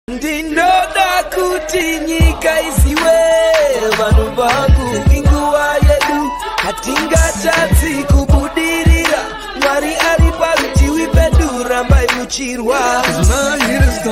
Ndinoda kuti nyika isiwe vanhu vangu inguva yedu hatingatadzi kubudirira Mwari ari parutivi pedu rambai muchirwa My hitters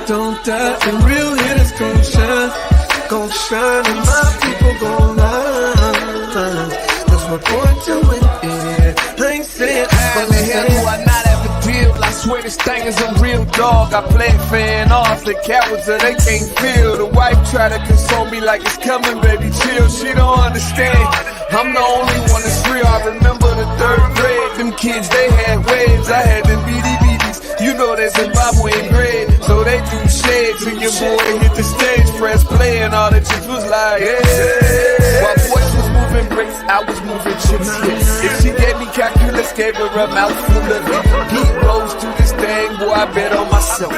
don't die, the real hitters gon' shine and my people gon' line. That's my point to it, yeah. I ain't saying How the hell do I not have a deal? I swear this thing is a real dog. I play it fan off, the cowards that they can't feel. The wife try to console me like it's coming, baby, chill. She don't understand. I'm the only one that's real. I remember the third grade. Them kids, they had waves. I had them BDBs. You know that Zimbabwean grade. So they do shades and your boy hit the stage, press play, and all the chicks was like, yeah. While boys was moving bricks, I was moving chips. Yeah. If she gave me calculus, gave her a mouthful of it. Heat rose to this thing, boy, I bet on myself.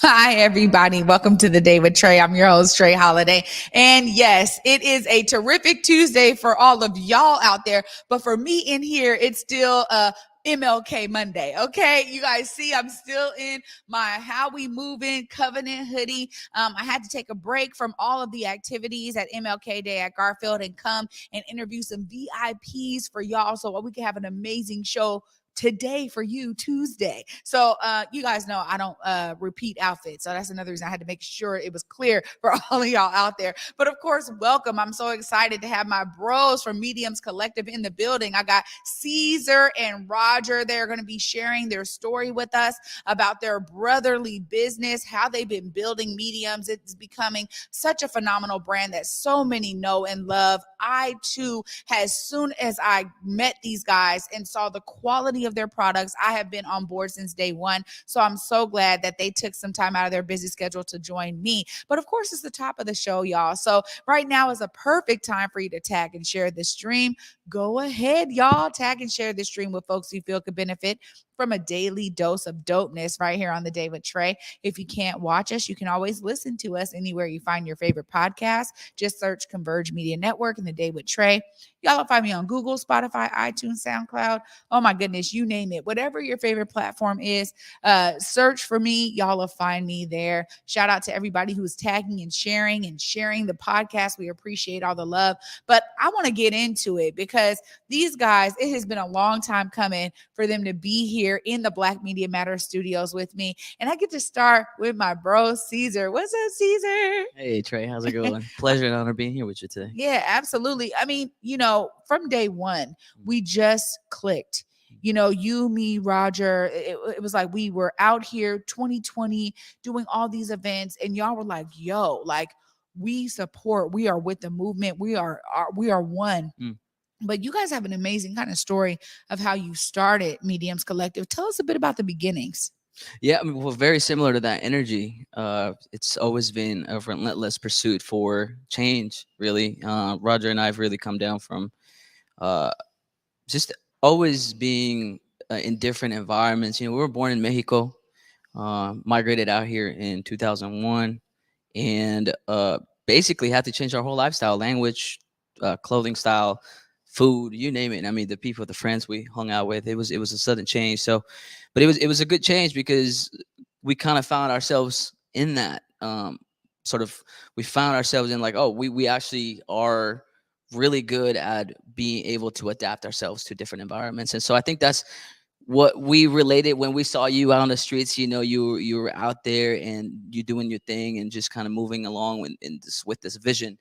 Hi, everybody. Welcome to the Day with Trae. I'm your host, Trae Holiday. And yes, it is a terrific Tuesday for all of y'all out there. But for me in here, it's still MLK Monday. Okay. You guys see, I'm still in my How We Moving Covenant hoodie. I had to take a break from all of the activities at MLK Day at Garfield and come and interview some VIPs for y'all so we can have an amazing show today for you, Tuesday. So you guys know I don't repeat outfits. So that's another reason I had to make sure it was clear for all of y'all out there. But of course, welcome. I'm so excited to have my bros from Mediums Collective in the building. I got Cesar and Roger. They're going to be sharing their story with us about their brotherly business, how they've been building Mediums. It's becoming such a phenomenal brand that so many know and love. I too, as soon as I met these guys and saw the quality of their products, I have been on board since day one. So I'm so glad that they took some time out of their busy schedule to join me. But of course, it's the top of the show, y'all. So right now is a perfect time for you to tag and share this stream. Go ahead, y'all. Tag and share this stream with folks you feel could benefit from a daily dose of dopeness right here on The Day with Trae. If you can't watch us, you can always listen to us anywhere you find your favorite podcast. Just search Converge Media Network and The Day with Trae. Y'all will find me on Google, Spotify, iTunes, SoundCloud. Oh my goodness, you name it. Whatever your favorite platform is, search for me. Y'all will find me there. Shout out to everybody who's tagging and sharing the podcast. We appreciate all the love. But I want to get into it because these guys, it has been a long time coming for them to be here in the Black Media Matters studios with me. And I get to start with my bro, Cesar. What's up, Cesar? Hey, Trae. How's it going? Pleasure and honor being here with you today. Yeah, absolutely. I mean, from day one, we just clicked. You, me, Roger, it was like we were out here 2020 doing all these events and y'all were like, yo, like we support, we are with the movement. We are one. But you guys have an amazing kind of story of how you started Mediums Collective. Tell us a bit about the beginnings. Yeah, I mean, well, very similar to that energy. It's always been a relentless pursuit for change, really. Roger and I have really come down from just always being in different environments. We were born in Mexico, migrated out here in 2001, and basically had to change our whole lifestyle, language, clothing style, food, you name it. I mean, the people, the friends we hung out with, it was a sudden change. So, but it was a good change because we kind of found ourselves in that we found ourselves in like, oh, we actually are really good at being able to adapt ourselves to different environments. And so I think that's what we related when we saw you out on the streets. You were out there and you doing your thing and just kind of moving along with this vision.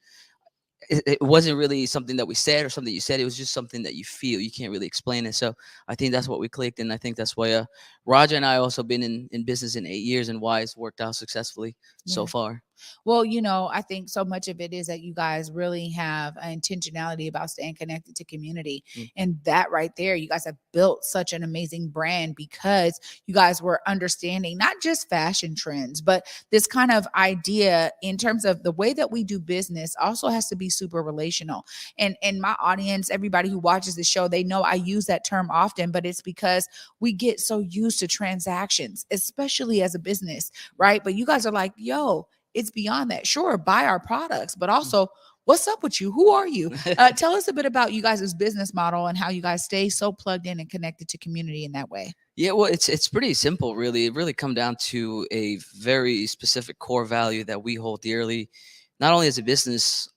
It wasn't really something that we said or something you said. It was just something that you feel. You can't really explain it. So I think that's what we clicked. And I think that's why Roger and I also been in business in 8 years and why it's worked out successfully so far. Well, I think so much of it is that you guys really have an intentionality about staying connected to community. And that right there, you guys have built such an amazing brand because you guys were understanding not just fashion trends, but this kind of idea in terms of the way that we do business also has to be super relational. And my audience, everybody who watches the show, they know I use that term often, but it's because we get so used to transactions, especially as a business, right? But you guys are like, yo, it's beyond that. Sure, buy our products, but also what's up with you? Who are you? Tell us a bit about you guys' business model and how you guys stay so plugged in and connected to community in that way. Yeah, well, it's pretty simple, really. It really come down to a very specific core value that we hold dearly, not only as a business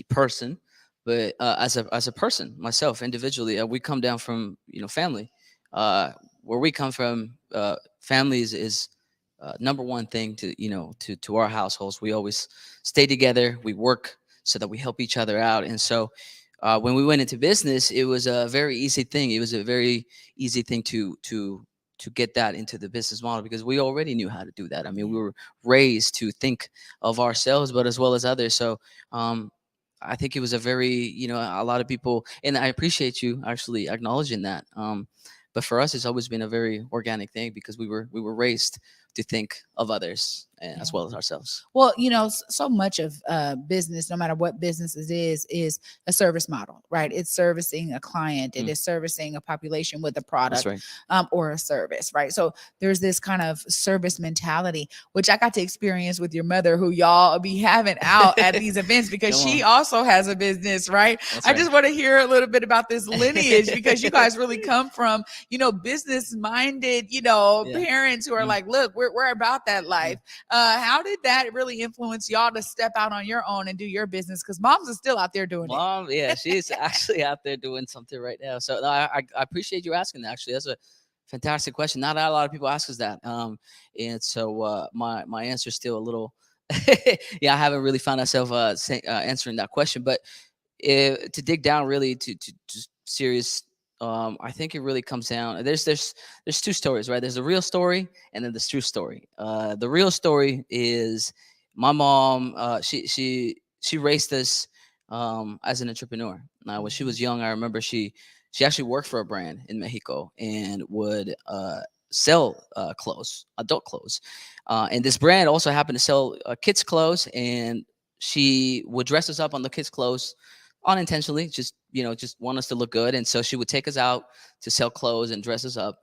person, but as a person, myself individually. We come down from family. Where we come from, family is number one thing to our households. We always stay together. We work so that we help each other out, and so when we went into business, it was a very easy thing. It was a very easy thing to get that into the business model because we already knew how to do that. I mean, we were raised to think of ourselves, but as well as others. So I think it was a very, a lot of people, and I appreciate you actually acknowledging that. But for us, it's always been a very organic thing because we were raised to think of others as well as ourselves. Well, so much of business, no matter what business it is a service model, right? It's servicing a client. It is servicing a population with a product or a service, right? So there's this kind of service mentality, which I got to experience with your mother, who y'all be having out at these events because she also has a business, right? I just want to hear a little bit about this lineage because you guys really come from, business-minded, parents who are like, look, we're about that life. How did that really influence y'all to step out on your own and do your business? Because moms are still out there doing it. Yeah, she's actually out there doing something right now. So I appreciate you asking that. Actually, that's a fantastic question. Not a lot of people ask us that. And so my answer is still a little, I haven't really found myself answering that question. But to dig down really to serious. I think it really comes down. There's two stories, right? There's the real story and then the true story. The real story is my mom. She raised us as an entrepreneur. Now, when she was young, I remember she actually worked for a brand in Mexico and would sell clothes, adult clothes, and this brand also happened to sell kids' clothes, and she would dress us up on the kids' clothes unintentionally, just want us to look good. And so she would take us out to sell clothes and dress us up.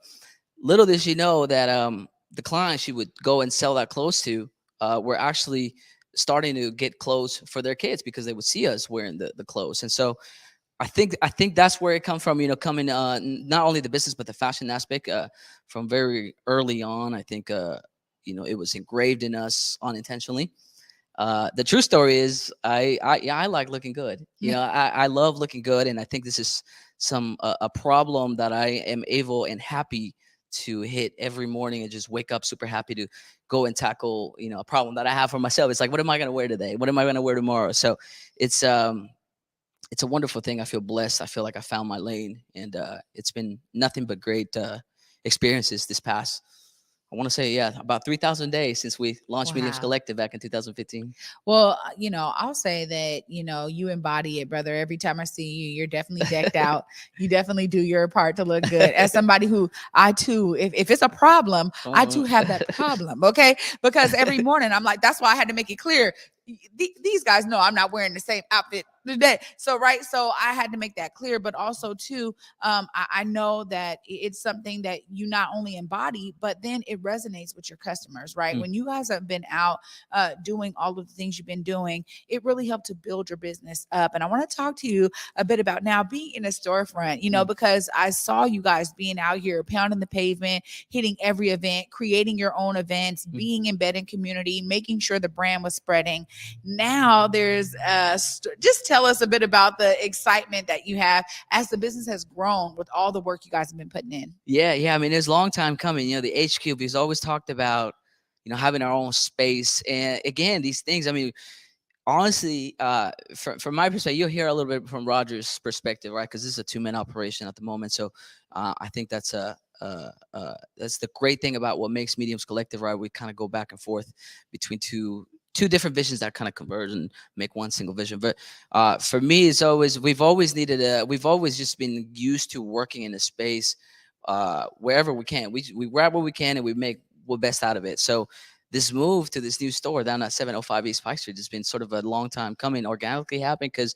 Little did she know that the clients she would go and sell that clothes to were actually starting to get clothes for their kids because they would see us wearing the clothes. And so I think that's where it comes from, coming not only the business but the fashion aspect from very early on. I think it was engraved in us unintentionally. The true story is I like looking good. I love looking good, and I think this is a problem that I am able and happy to hit every morning and just wake up super happy to go and tackle a problem that I have for myself. It's like, what am I going to wear today? What am I going to wear tomorrow? So it's a wonderful thing. I feel blessed. I feel like I found my lane, and it's been nothing but great experiences this past, I want to say, about 3,000 days since we launched Mediums Collective back in 2015. Well, I'll say that, you embody it, brother. Every time I see you, you're definitely decked out. You definitely do your part to look good. As somebody who I too, if it's a problem, I too have that problem. Okay. Because every morning I'm like, that's why I had to make it clear. These guys know I'm not wearing the same outfit today. So I had to make that clear, but also too, I know that it's something that you not only embody, but then it resonates with your customers, right? When you guys have been out doing all of the things you've been doing, it really helped to build your business up. And I want to talk to you a bit about now being in a storefront, because I saw you guys being out here pounding the pavement, hitting every event, creating your own events, being embedded in community, making sure the brand was spreading. Now there's just tell us a bit about the excitement that you have as the business has grown with all the work you guys have been putting in. Yeah. I mean, it's a long time coming. The HQ, we've always talked about, having our own space. And again, these things, I mean, honestly, from my perspective, you'll hear a little bit from Roger's perspective, right? Because this is a 2-man operation at the moment. So I think that's the great thing about what makes Mediums Collective, right? We kind of go back and forth between two different visions that kind of converge and make one single vision. But for me, we've always just been used to working in a space wherever we can. We grab what we can and we make the best out of it. So this move to this new store down at 705 East Pike Street has been sort of a long time coming, organically happening, because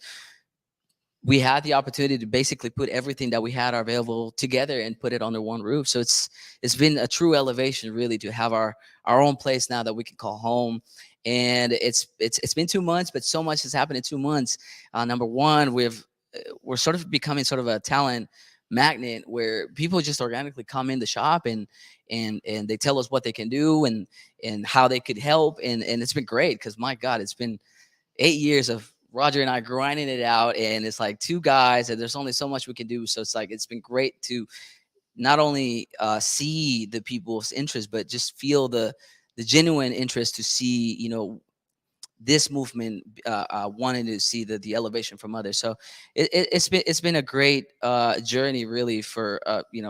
we had the opportunity to basically put everything that we had available together and put it under one roof. So it's been a true elevation, really, to have our own place now that we can call home. And it's been 2 months, but so much has happened in 2 months. Number one, we're sort of becoming sort of a talent magnet where people just organically come in the shop and they tell us what they can do and how they could help. And it's been great because, my God, it's been 8 years of Roger and I grinding it out, and it's like two guys and there's only so much we can do. So it's like, it's been great to not only see the people's interest, but just feel the genuine interest to see, this movement wanting to see the elevation from others. So it's been a great journey, really, for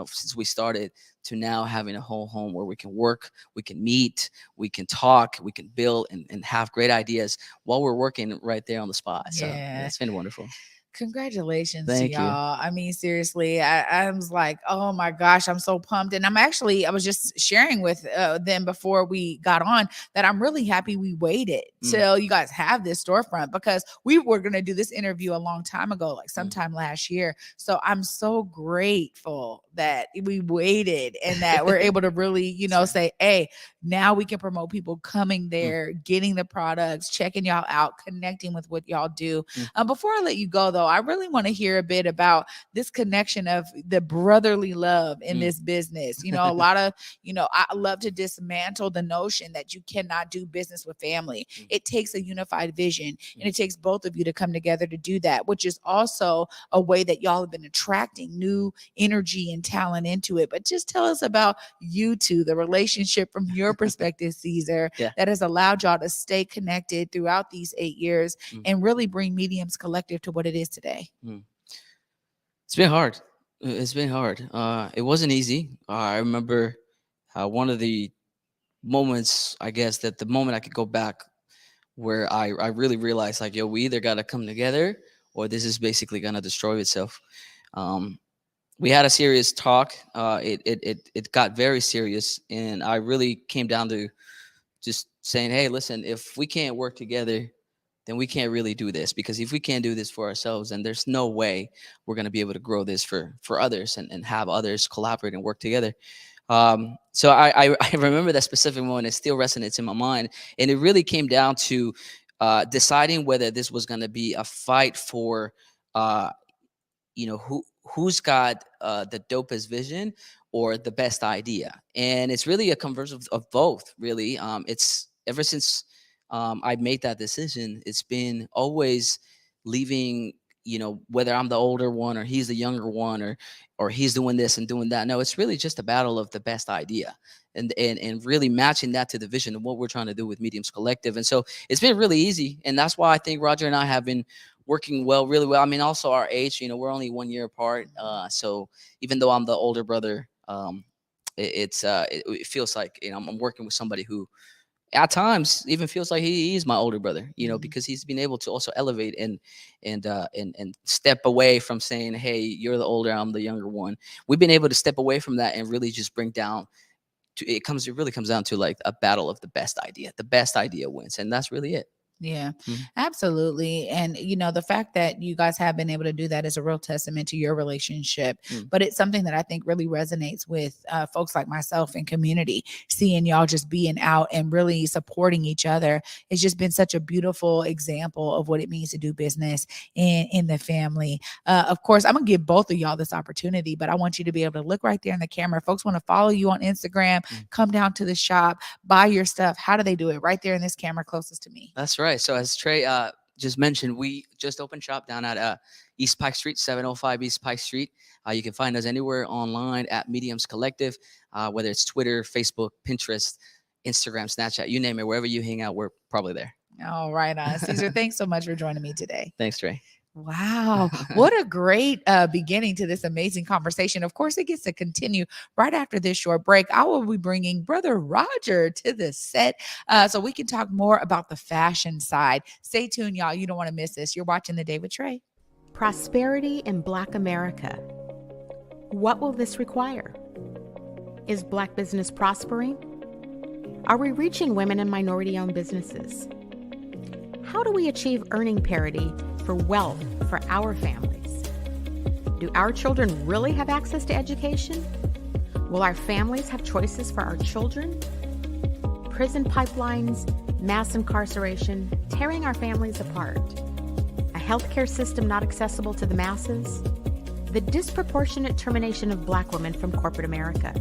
since we started to now having a whole home where we can work, we can meet, we can talk, we can build and have great ideas while we're working right there on the spot. So it's been wonderful. Congratulations Thank to y'all. I mean, seriously, I was like, oh my gosh, I'm so pumped. And I was just sharing with them before we got on that I'm really happy we waited till you guys have this storefront, because we were going to do this interview a long time ago, like sometime last year. So I'm so grateful that we waited and that we're able to really, say, hey, now we can promote people coming there, getting the products, checking y'all out, connecting with what y'all do. Before I let you go, though, I really want to hear a bit about this connection of the brotherly love in this business. A lot of, I love to dismantle the notion that you cannot do business with family. It takes a unified vision, and it takes both of you to come together to do that, which is also a way that y'all have been attracting new energy and talent into it. But just tell us about you two, the relationship from your perspective, Cesar, that has allowed y'all to stay connected throughout these 8 years and really bring Mediums Collective to what it is today. It's been hard. It wasn't easy. I remember one of the moments, I guess, that the moment I could go back where I really realized, like, we either got to come together or this is basically going to destroy itself. We had a serious talk. It got very serious, and I really came down to just saying, hey, listen, if we can't work together, then we can't really do this, because if we can't do this for ourselves, then there's no way we're going to be able to grow this for others and have others collaborate and work together. So I remember that specific moment. It still resonates in my mind. And it really came down to deciding whether this was going to be a fight for, who's got the dopest vision or the best idea. And it's really a conversion of both, really. It's ever since I made that decision, it's been always leaving, whether I'm the older one or he's the younger one or he's doing this and doing that. No, it's really just a battle of the best idea and really matching that to the vision of what we're trying to do with Mediums Collective. And so it's been really easy. And that's why I think Roger and I have been working really well. I mean, also our age, we're only 1 year apart. So even though I'm the older brother, it feels like, I'm working with somebody who at times even feels like he is my older brother, because he's been able to also elevate and step away from saying, hey, you're the older, I'm the younger one. We've been able to step away from that and really just bring down to, it really comes down to like a battle of the best idea. The best idea wins. And that's really it. Yeah, absolutely. And, the fact that you guys have been able to do that is a real testament to your relationship. But it's something that I think really resonates with folks like myself and community. Seeing y'all just being out and really supporting each other. It's just been such a beautiful example of what it means to do business in the family. Of course, I'm going to give both of y'all this opportunity, but I want you to be able to look right there in the camera. Folks want to follow you on Instagram, come down to the shop, buy your stuff. How do they do it? Right there in this camera closest to me. That's right. So as Trae just mentioned, we just opened shop down at East Pike Street, 705 East Pike Street. You can find us anywhere online at Mediums Collective, whether it's Twitter, Facebook, Pinterest, Instagram, Snapchat, you name it. Wherever you hang out, we're probably there. All right. Cesar, thanks so much for joining me today. Thanks, Trae. Wow. What a great beginning to this amazing conversation. Of course, it gets to continue right after this short break. I will be bringing Brother Roger to the set so we can talk more about the fashion side. Stay tuned, y'all. You don't want to miss this. You're watching The Day with Trae. Prosperity in Black America. What will this require? Is Black business prospering? Are we reaching women and minority-owned businesses? How do we achieve earning parity for wealth for our families? Do our children really have access to education? Will our families have choices for our children? Prison pipelines mass incarceration tearing our families apart, a healthcare system not accessible to the masses, the disproportionate termination of Black women from corporate America.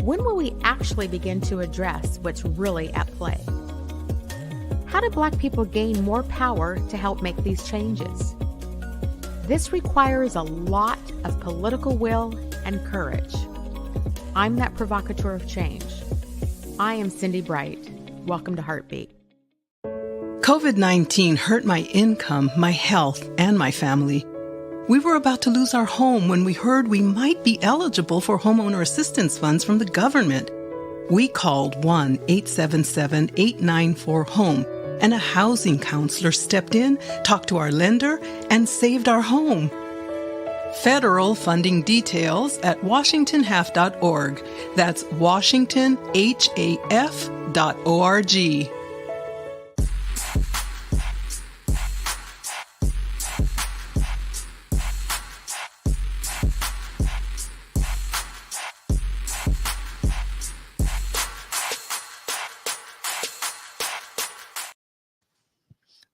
When will we actually begin to address what's really at play? How do Black people gain more power to help make these changes? This requires a lot of political will and courage. I'm that provocateur of change. I am Cindy Bright. Welcome to Heartbeat. COVID-19 hurt my income, my health, and my family. We were about to lose our home when we heard we might be eligible for homeowner assistance funds from the government. We called 1-877-894-HOME, and a housing counselor stepped in, talked to our lender, and saved our home. Federal funding details at washingtonhalf.org. That's washingtonhaf.org.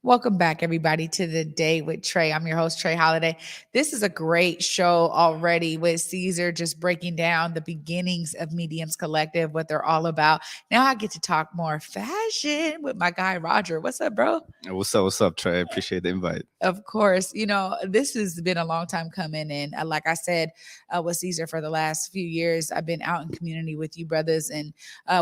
Welcome back, everybody, to the Day with Trae. I'm your host, Trae Holiday. This is a great show already with Cesar just breaking down the beginnings of Mediums Collective, what they're all about. Now I get to talk more fashion with my guy, Roger. What's up, bro? What's up, Trae? I appreciate the invite. Of course. You know, this has been a long time coming. And like I said, with Cesar for the last few years, I've been out in community with you brothers, and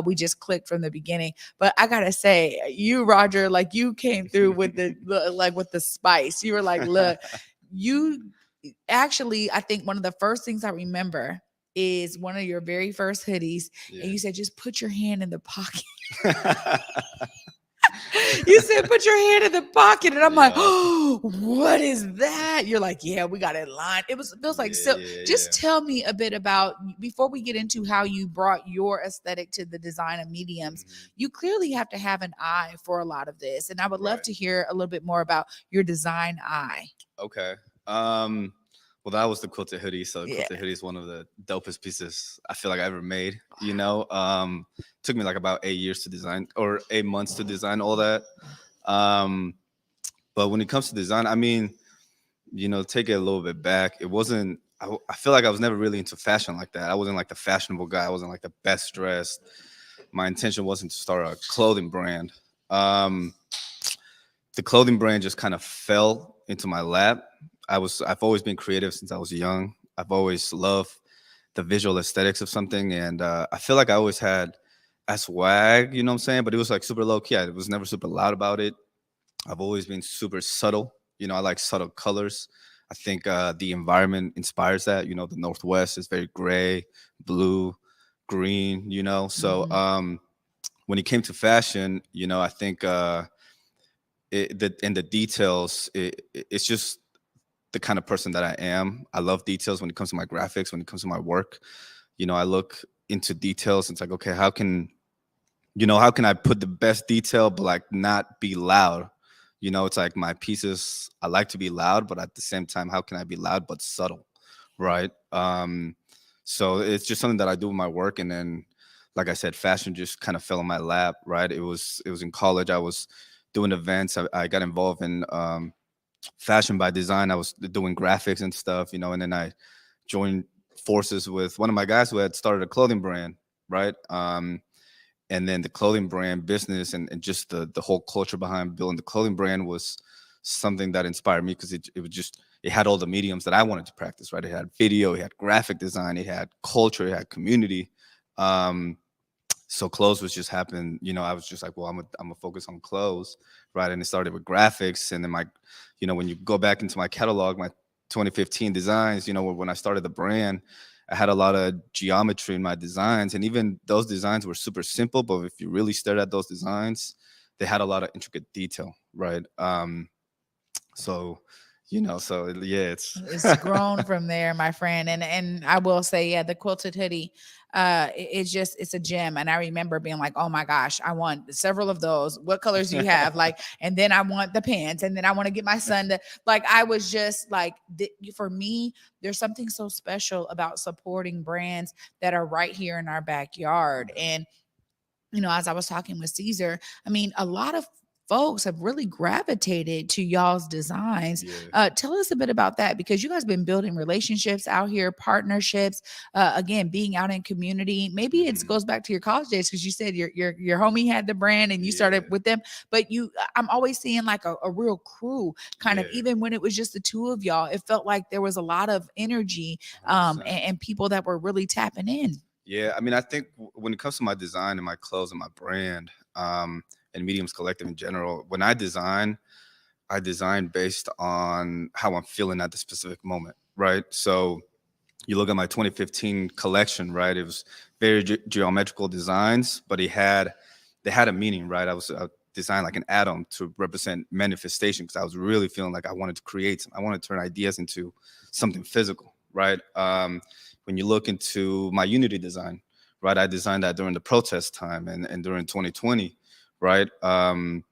we just clicked from the beginning. But I got to say, you, Roger, like you came through with with the spice. You were like, look, you actually, I think one of the first things I remember is one of your very first hoodies. Yeah. And you said, just put your hand in the pocket. You said, put your hand in the pocket. And I'm like, oh, what is that? You're like, yeah, we got it lined. Feels like, just tell me a bit about, before we get into how you brought your aesthetic to the design of Mediums, you clearly have to have an eye for a lot of this. And I would love to hear a little bit more about your design eye. Okay. Well, that was the quilted hoodie. So the quilted hoodie is one of the dopest pieces I feel like I ever made. You know, took me like about 8 years to design, or 8 months to design all that. But when it comes to design, I mean, you know, take it a little bit back. It wasn't, I feel like I was never really into fashion like that. I wasn't like the fashionable guy. I wasn't like the best dressed. My intention wasn't to start a clothing brand. The clothing brand just kind of fell into my lap. I've always been creative since I was young. I've always loved the visual aesthetics of something. And I feel like I always had a swag, you know what I'm saying? But it was like super low key. I was never super loud about it. I've always been super subtle. You know, I like subtle colors. I think the environment inspires that. You know, the Northwest is very gray, blue, green, you know? So when it came to fashion, you know, I think in the details, it's just the kind of person that I am. I love details when it comes to my graphics, when it comes to my work. You know, I look into details. It's like, okay, how can I put the best detail, but like not be loud? You know, it's like my pieces, I like to be loud, but at the same time, how can I be loud but subtle, right? So it's just something that I do with my work. And then, like I said, fashion just kind of fell in my lap, right? It was in college. I was doing events. I got involved in fashion by design. I was doing graphics and stuff, you know, and then I joined forces with one of my guys who had started a clothing brand, right? And then the clothing brand business and just the whole culture behind building the clothing brand was something that inspired me, because it had all the mediums that I wanted to practice, right? It had video, it had graphic design, it had culture, it had community. So clothes was just happening, you know. I was just like, well, I'm gonna focus on clothes, right? And it started with graphics, and then you know, when you go back into my catalog, my 2015 designs, you know, when I started the brand, I had a lot of geometry in my designs, and even those designs were super simple, but if you really stared at those designs, they had a lot of intricate detail, right? So, you know, so yeah, it's grown from there, my friend. And I will say, yeah, the quilted hoodie, it's a gem. And I remember being like, oh my gosh, I want several of those. What colors do you have? Like, and then I want the pants, and then I want to get my son to, like, I was just like, for me, there's something so special about supporting brands that are right here in our backyard. And as I was talking with Cesar, I mean, a lot of folks have really gravitated to y'all's designs. Yeah. Tell us a bit about that, because you guys been building relationships out here, partnerships, again, being out in community. Maybe it Mhm. goes back to your college days, because you said your homie had the brand and you started Yeah. with them. But I'm always seeing like a real crew, kind of, Yeah. even when it was just the two of y'all, it felt like there was a lot of energy, 100%. and people that were really tapping in. Yeah, I mean, I think when it comes to my design and my clothes and my brand, and Mediums Collective in general, when I design based on how I'm feeling at the specific moment, right? So you look at my 2015 collection, right? It was very geometrical designs, but they had a meaning, right? I designed like an atom to represent manifestation, because I was really feeling like I wanted to create I wanted to turn ideas into something physical, right? When you look into my Unity design, right? I designed that during the protest time and during 2020, right? And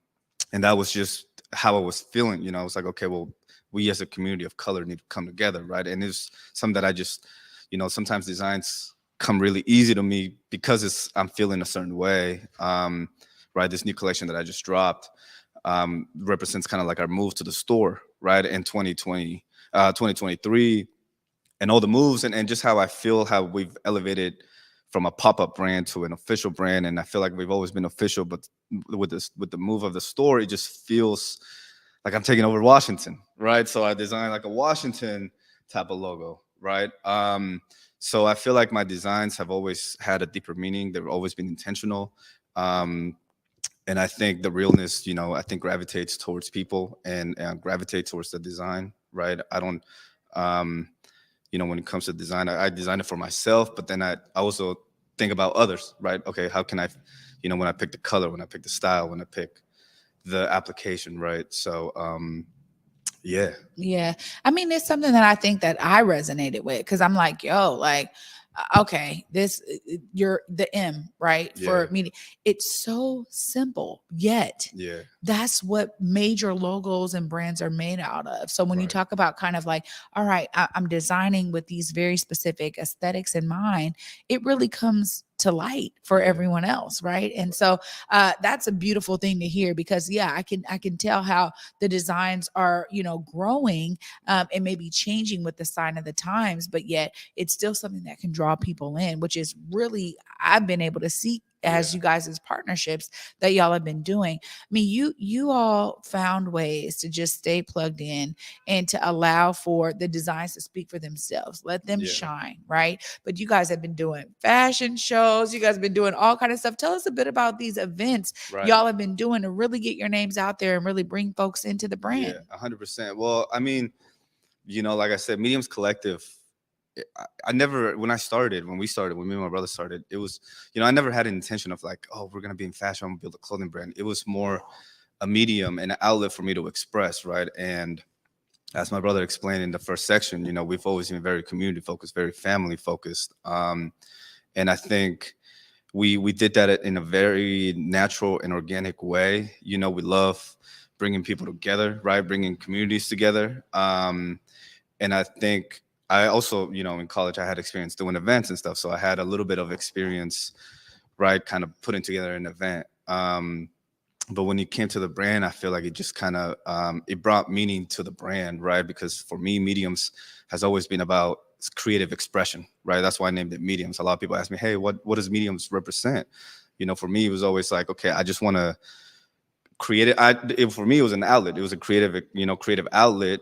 that was just how I was feeling. I was like, okay, well, we as a community of color need to come together, right? And it's something that I just, sometimes designs come really easy to me because I'm feeling a certain way. Right, this new collection that I just dropped represents kind of like our move to the store, right, in 2023, and all the moves and just how I feel, how we've elevated from a pop-up brand to an official brand. And I feel like we've always been official, but with the move of the store, it just feels like I'm taking over Washington, right? So I designed like a Washington type of logo, right? So I feel like my designs have always had a deeper meaning. They've always been intentional. And I think the realness, I think gravitates towards people and gravitates towards the design, right? I don't, when it comes to design, I design it for myself, but then I also think about others, right? Okay, how can I, when I pick the color, when I pick the style, when I pick the application, right? So, yeah. Yeah. I mean, it's something that I think that I resonated with, because I'm like, yo, like, okay, you're the M, right? Yeah. For me, it's so simple, yet Yeah. that's what major logos and brands are made out of. So when you Right. talk about kind of like, all right, I'm designing with these very specific aesthetics in mind, it really comes to light for Yeah. everyone else, right? And so that's a beautiful thing to hear, because yeah, I can tell how the designs are, growing, and maybe changing with the sign of the times, but yet it's still something that can draw people in, which is really, I've been able to see as Yeah. you guys' partnerships that y'all have been doing. I mean, you all found ways to just stay plugged in and to allow for the designs to speak for themselves, let them Yeah. shine, right? But you guys have been doing fashion shows, you guys have been doing all kind of stuff. Tell us a bit about these events Right. y'all have been doing to really get your names out there and really bring folks into the brand. Yeah, 100%. Well, I mean, like I said, Mediums Collective, I never, when we started, when me and my brother started, it was, I never had an intention of like, oh, we're going to be in fashion, I'm going to build a clothing brand. It was more a medium and an outlet for me to express, right? And as my brother explained in the first section, we've always been very community focused, very family focused. And I think we did that in a very natural and organic way. We love bringing people together, right? Bringing communities together. And I think I also, in college, I had experience doing events and stuff. So I had a little bit of experience, right? Kind of putting together an event. But when it came to the brand, I feel like it just kind of, it brought meaning to the brand, right? Because for me, Mediums has always been about creative expression, right? That's why I named it Mediums. A lot of people ask me, hey, what does Mediums represent? For me, it was always like, okay, I just want to create it. For me, it was an outlet. It was a creative outlet.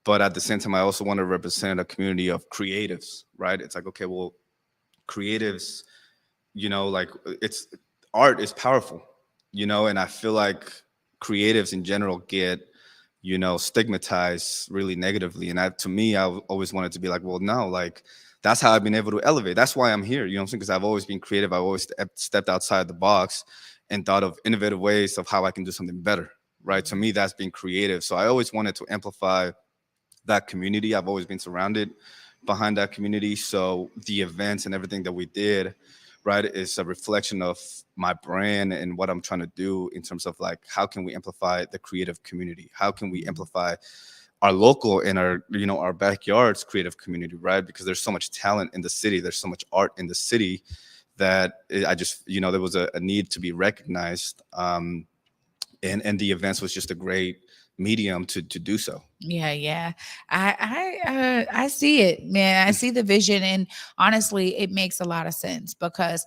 But at the same time, I also want to represent a community of creatives, right? It's like, okay, well, creatives, like it's art is powerful, and I feel like creatives in general get, stigmatized really negatively. And to me, I always wanted to be like, well, no, like that's how I've been able to elevate. That's why I'm here, what I'm saying? Because I've always been creative. I've always stepped outside the box and thought of innovative ways of how I can do something better, right? To me, that's being creative. So I always wanted to amplify that community. I've always been surrounded behind that community. So the events and everything that we did, right, is a reflection of my brand and what I'm trying to do in terms of like, how can we amplify the creative community? How can we amplify our local and our backyard's creative community, right? Because there's so much talent in the city. There's so much art in the city that I just, there was a need to be recognized. And the events was just a great medium to do so. Yeah. I see it, man. I see the vision, and honestly, it makes a lot of sense because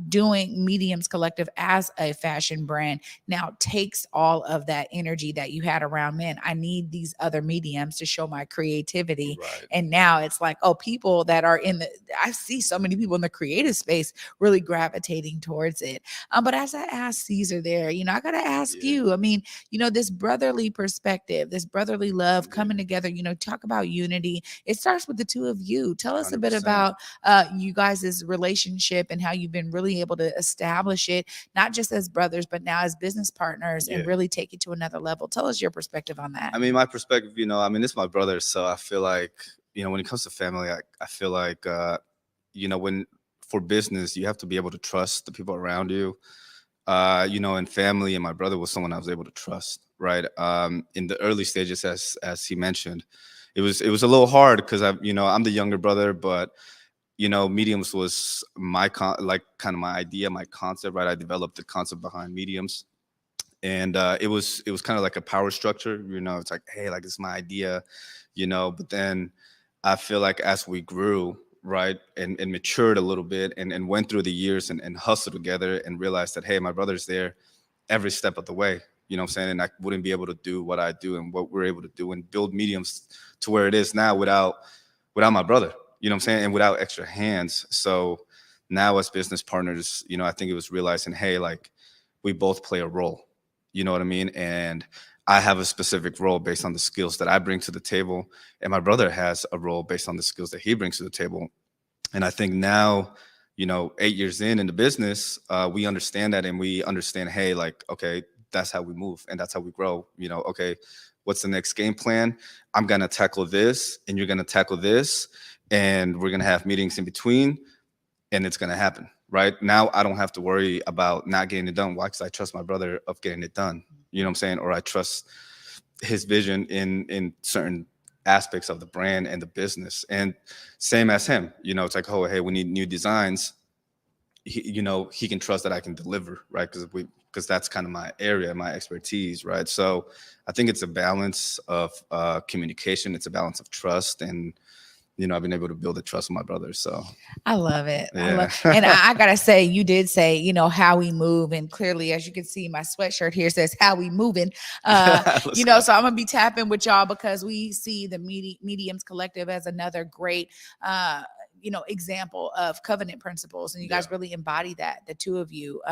doing Mediums Collective as a fashion brand now takes all of that energy that you had around men. I need these other mediums to show my creativity, Right. and now it's like, oh, people that are I see so many people in the creative space really gravitating towards it. But as I asked Cesar there, I gotta ask you. I mean, this brotherly perspective, this brotherly love coming together, talk about unity. It starts with the two of you. Tell us a bit 100%. about you guys' relationship and how you've been really able to establish it, not just as brothers, but now as business partners, and really take it to another level. Tell us your perspective on that. I mean, my perspective, this is my brother. So I feel like, when it comes to family, I feel like, when for business, you have to be able to trust the people around you. And family, and my brother was someone I was able to trust, right? In the early stages, as he mentioned, it was a little hard because I'm the younger brother, but Mediums was my kind of my idea, my concept, right? I developed the concept behind Mediums, and it was kind of like a power structure, it's like, hey, like, it's my idea, but then I feel like as we grew, right, and matured a little bit, and went through the years and hustled together, and realized that, hey, my brother's there every step of the way, what I'm saying, and I wouldn't be able to do what I do and what we're able to do and build Mediums to where it is now without my brother, what I'm saying, and without extra hands. So now as business partners, I think it was realizing, hey, like, we both play a role, you know what I mean? And I have a specific role based on the skills that I bring to the table, and my brother has a role based on the skills that he brings to the table. And I think now, 8 years in the business, we understand that, and we understand, hey, like, okay, that's how we move and that's how we grow. Okay, what's the next game plan? I'm going to tackle this and you're going to tackle this, and we're going to have meetings in between, and it's going to happen. Right now, I don't have to worry about not getting it done. Why? Because I trust my brother of getting it done. You know what I'm saying? Or I trust his vision in certain aspects of the brand and the business. And same as him, it's like, oh, hey, we need new designs. He can trust that I can deliver, right? Because that's kind of my area, my expertise, right? So I think it's a balance of communication. It's a balance of trust, and I've been able to build a trust with my brother. So I love it. Yeah. And I gotta say, you did say, how we move. And clearly, as you can see, my sweatshirt here says how we moving. So I'm gonna be tapping with y'all because we see the Mediums Collective as another great example of covenant principles, and you guys really embody that, the two of you.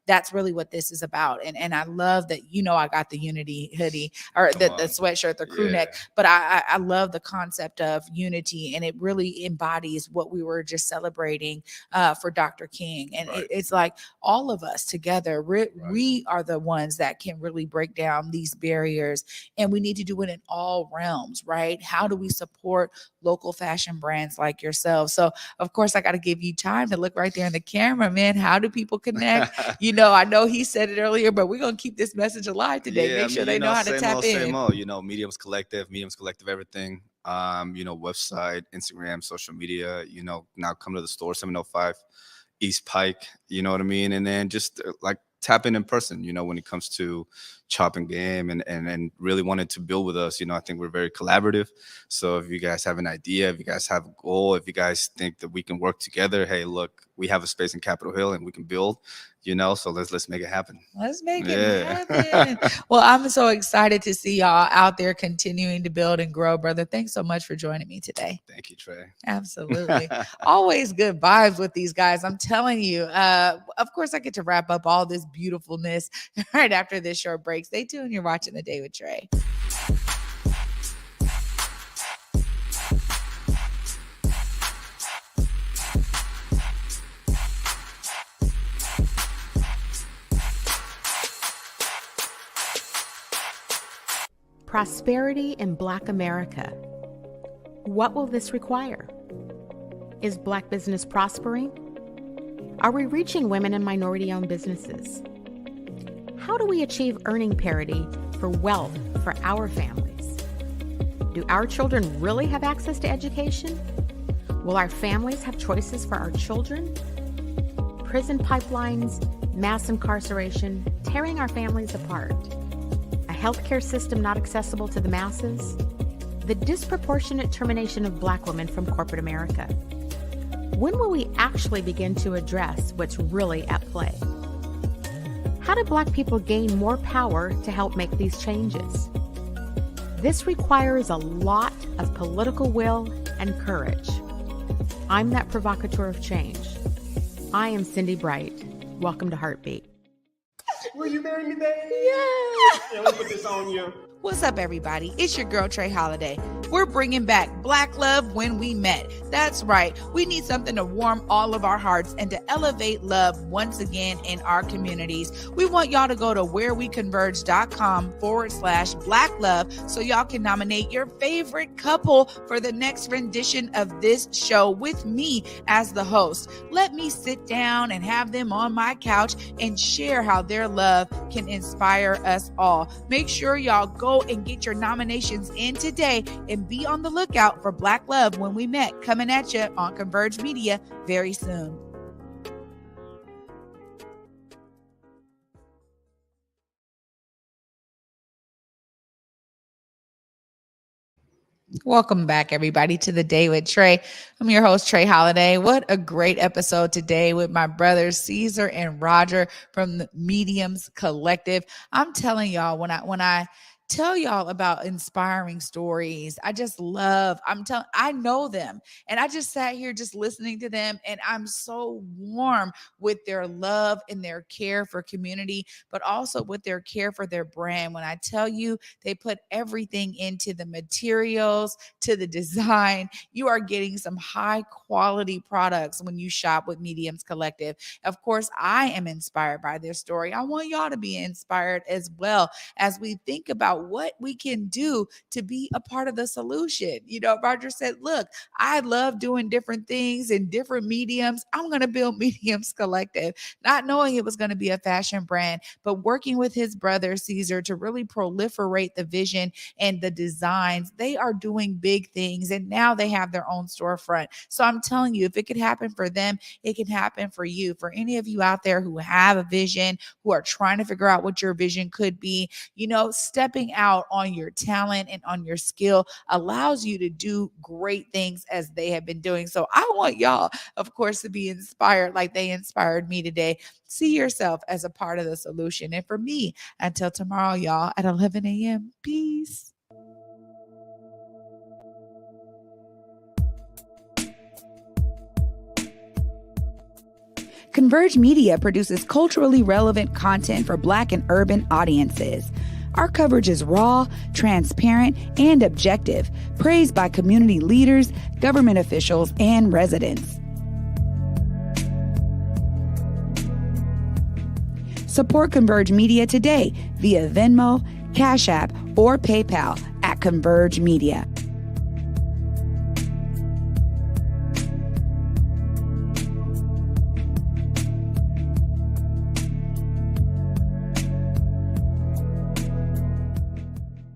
That's really what this is about. And I love that, I got the unity hoodie, or the sweatshirt, the crew neck, but I love the concept of unity, and it really embodies what we were just celebrating for Dr. King. And it's like all of us together, we are the ones that can really break down these barriers, and we need to do it in all realms, right? How do we support local fashion brands like yourself? So of course I got to give you time to look right there in the camera, man. How do people connect? I know he said it earlier, but we're going to keep this message alive today. Make sure they know how to tap in. Mediums Collective everything. Website, Instagram, social media, now come to the store, 705 East Pike, you know what I mean? And then just like tap in person, when it comes to chopping game and really wanted to build with us. I think we're very collaborative. So if you guys have an idea, if you guys have a goal, if you guys think that we can work together, hey, look, we have a space in Capitol Hill and we can build, so let's make it happen. Let's make it happen. Well, I'm so excited to see y'all out there continuing to build and grow, brother. Thanks so much for joining me today. Thank you, Trae. Absolutely. Always good vibes with these guys. I'm telling you. Of course, I get to wrap up all this beautifulness right after this short break. Stay tuned. You're watching The Day with Trae. Prosperity in Black America. What will this require? Is Black business prospering? Are we reaching women and minority-owned businesses? How do we achieve earning parity for wealth for our families? Do our children really have access to education? Will our families have choices for our children? prison pipelines, mass incarceration, tearing our families apart, a healthcare system not accessible to the masses, the disproportionate termination of Black women from corporate America. When will we actually begin to address what's really at play? How do Black people gain more power to help make these changes? This requires a lot of political will and courage. I'm that provocateur of change. I am Cindy Bright. Welcome to Heartbeat. Will you marry me, baby? Yeah. Let me put this on you. What's up, everybody? It's your girl, Trae Holiday. We're bringing back Black Love When We Met. That's right. We need something to warm all of our hearts and to elevate love once again in our communities. We want y'all to go to whereweconverge.com/Black Love so y'all can nominate your favorite couple for the next rendition of this show with me as the host. Let me sit down and have them on my couch and share how their love can inspire us all. Make sure y'all go and get your nominations in today and be on the lookout for Black Love When We Met coming at you on Converge Media very soon. Welcome back, everybody, to the Day with Trae. I'm your host, Trae Holiday. What a great episode today with my brothers, Cesar and Roger from the Mediums Collective. I'm telling y'all, when I tell y'all about inspiring stories, I know them, and I just sat here just listening to them, and I'm so warm with their love and their care for community, but also with their care for their brand. When I tell you they put everything into the materials, to the design, you are getting some high quality products when you shop with Mediums Collective. Of course, I am inspired by their story. I want y'all to be inspired as well as we think about what we can do to be a part of the solution. You know, Roger said, look, I love doing different things in different mediums. I'm going to build Mediums Collective, not knowing it was going to be a fashion brand, but working with his brother, Cesar, to really proliferate the vision and the designs. They are doing big things, and now they have their own storefront. So I'm telling you, if it could happen for them, it can happen for you. For any of you out there who have a vision, who are trying to figure out what your vision could be, you know, stepping out on your talent and on your skill allows you to do great things as they have been doing. So I want y'all, of course, to be inspired like they inspired me today. See yourself as a part of the solution. And for me, until tomorrow, y'all, at 11 a.m. Peace. Converge Media produces culturally relevant content for Black and urban audiences. Our coverage is raw, transparent, and objective, praised by community leaders, government officials, and residents. Support Converge Media today via Venmo, Cash App, or PayPal at Converge Media.